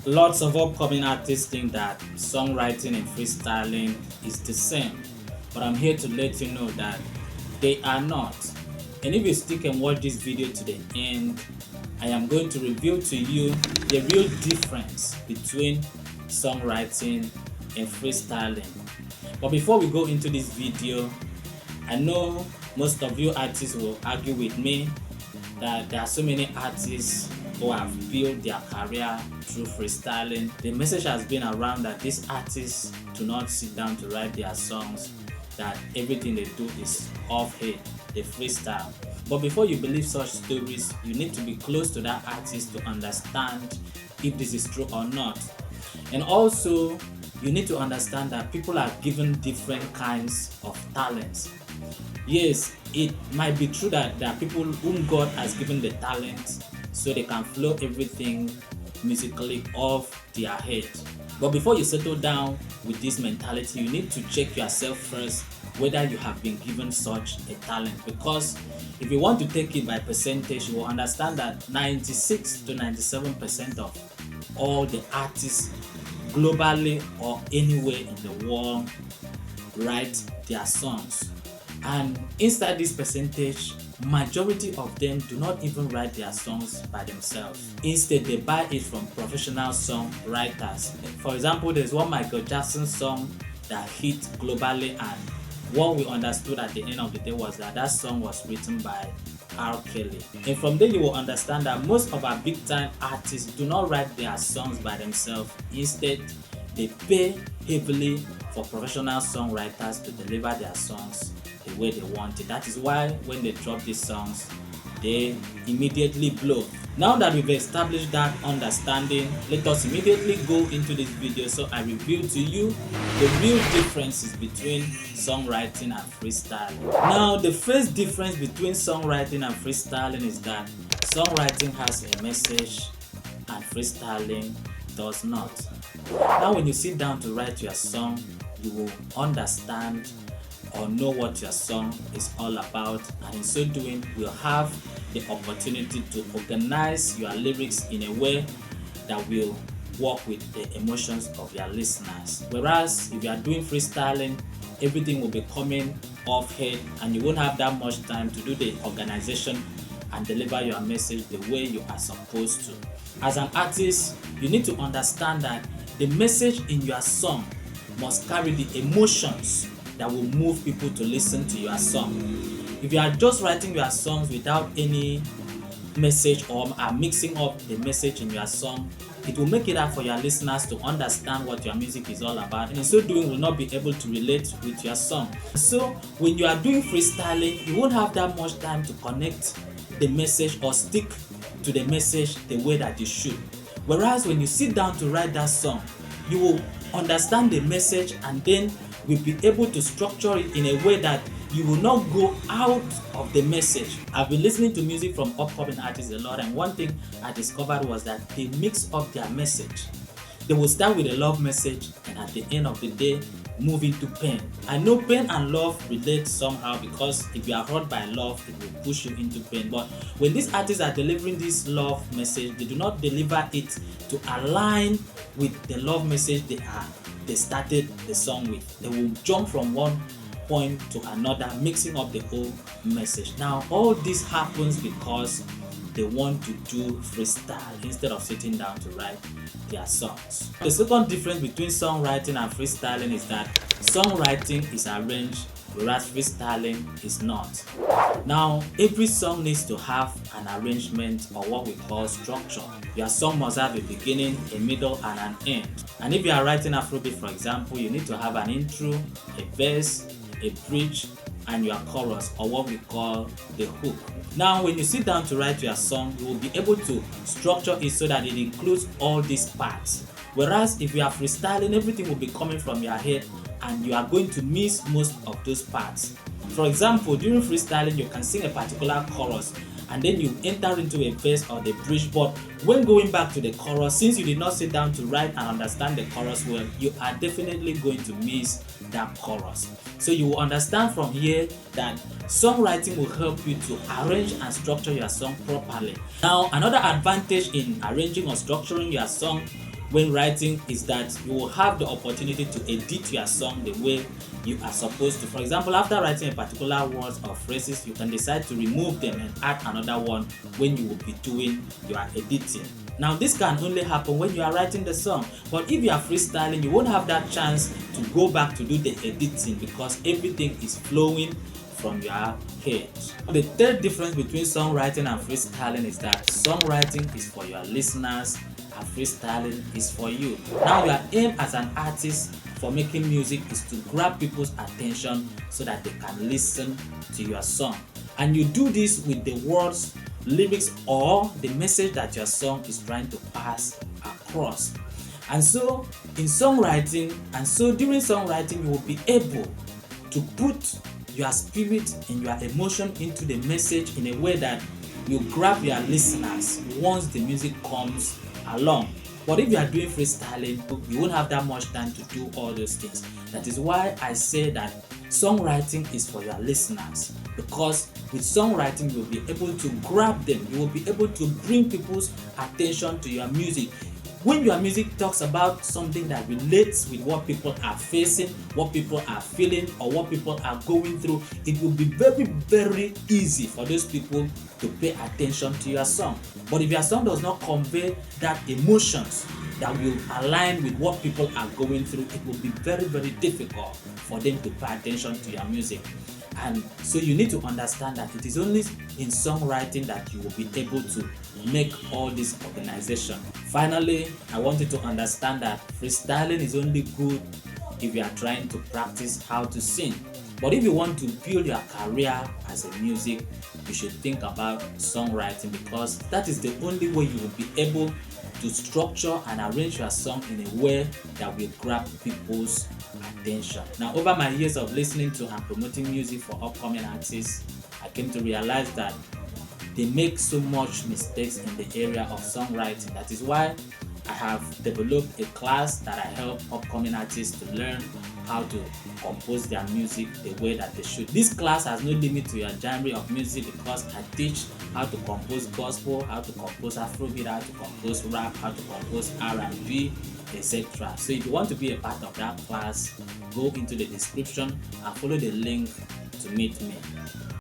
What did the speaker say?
Lots of upcoming artists think that songwriting and freestyling is the same, but I'm here to let you know that they are not. And if you stick and watch this video to the end, I am going to reveal to you the real difference between songwriting and freestyling. But before we go into this video, I know most of you artists will argue with me that there are so many artists who have built their career through freestyling. The message has been around that these artists do not sit down to write their songs, that everything they do is off head, they freestyle. But before you believe such stories, you need to be close to that artist to understand if this is true or not. And also, you need to understand that people are given different kinds of talents. Yes, it might be true that there are people whom God has given the talent so they can flow everything musically off their head. But before you settle down with this mentality, you need to check yourself first whether you have been given such a talent, because if you want to take it by percentage, you will understand that 96 to 97% of all the artists globally or anywhere in the world write their songs. And inside this percentage, majority of them do not even write their songs by themselves. Instead, they buy it from professional songwriters. For example, there's one Michael Jackson song that hit globally, and what we understood at the end of the day was that that song was written by R. Kelly. And from there you will understand that most of our big time artists do not write their songs by themselves. Instead, they pay heavily for professional songwriters to deliver their songs the way they want it. That is why when they drop these songs, they immediately blow. Now that we've established that understanding, let us immediately go into this video so I reveal to you the real differences between songwriting and freestyling. Now, the first difference between songwriting and freestyling is that songwriting has a message and freestyling does not. Now, when you sit down to write your song, you will understand or know what your song is all about, and in so doing you'll have the opportunity to organize your lyrics in a way that will work with the emotions of your listeners. Whereas if you are doing freestyling, everything will be coming off head and you won't have that much time to do the organization and deliver your message the way you are supposed to. As an artist, you need to understand that the message in your song must carry the emotions that will move people to listen to your song. If you are just writing your songs without any message or are mixing up the message in your song, it will make it hard for your listeners to understand what your music is all about, and in so doing will not be able to relate with your song. So when you are doing freestyling, you won't have that much time to connect the message or stick to the message the way that you should. Whereas when you sit down to write that song, you will understand the message and then will be able to structure it in a way that you will not go out of the message. I've been listening to music from upcoming artists a lot, and one thing I discovered was that they mix up their message. They will start with a love message and at the end of the day move into pain. I know pain and love relate somehow, because if you are hurt by love, it will push you into pain. But when these artists are delivering this love message, they do not deliver it to align with the love message they started the song with. They will jump from one point to another, mixing up the whole message. Now, all this happens because they want to do freestyle instead of sitting down to write their songs. The second difference between songwriting and freestyling is that songwriting is arranged, whereas freestyling is not. Now, every song needs to have an arrangement, or what we call structure. Your song must have a beginning, a middle, and an end. And if you are writing Afrobeat, for example, you need to have an intro, a verse, a bridge, and your chorus, or what we call the hook. Now, when you sit down to write your song, you will be able to structure it so that it includes all these parts. Whereas if you are freestyling, everything will be coming from your head and you are going to miss most of those parts. For example, during freestyling, you can sing a particular chorus and then you enter into a verse or the bridge, but when going back to the chorus, since you did not sit down to write and understand the chorus well, you are definitely going to miss that chorus. So you will understand from here that songwriting will help you to arrange and structure your song properly. Now, another advantage in arranging or structuring your song when writing is that you will have the opportunity to edit your song the way you are supposed to. For example, after writing a particular words or phrases, you can decide to remove them and add another one when you will be doing your editing. Now this can only happen when you are writing the song, but if you are freestyling, you won't have that chance to go back to do the editing because everything is flowing from your head. The third difference between songwriting and freestyling is that songwriting is for your listeners and freestyling is for you. Now your aim as an artist for making music is to grab people's attention so that they can listen to your song. And you do this with the words, lyrics, or the message that your song is trying to pass across. And so in songwriting, during songwriting, you will be able to put your spirit and your emotion into the message in a way that you grab your listeners once the music comes along. But if you are doing freestyling, you won't have that much time to do all those things. That is why I say that songwriting is for your listeners, because with songwriting you will be able to grab them, you will be able to bring people's attention to your music. When your music talks about something that relates with what people are facing, what people are feeling, or what people are going through, it will be very, very easy for those people to pay attention to your song. But if your song does not convey that emotions that will align with what people are going through, it will be very, very difficult for them to pay attention to your music. And so you need to understand that it is only in songwriting that you will be able to make all this organization. Finally, I want you to understand that freestyling is only good if you are trying to practice how to sing. But if you want to build your career as a music, you should think about songwriting, because that is the only way you will be able to structure and arrange your song in a way that will grab people's attention. Now, over my years of listening to and promoting music for upcoming artists, I came to realize that they make so much mistakes in the area of songwriting. That is why I have developed a class that I help upcoming artists to learn how to compose their music the way that they should. This class has no limit to your genre of music, because I teach how to compose gospel, how to compose Afrobeat, how to compose rap, how to compose R&B, etc. So if you want to be a part of that class, go into the description and follow the link to meet me.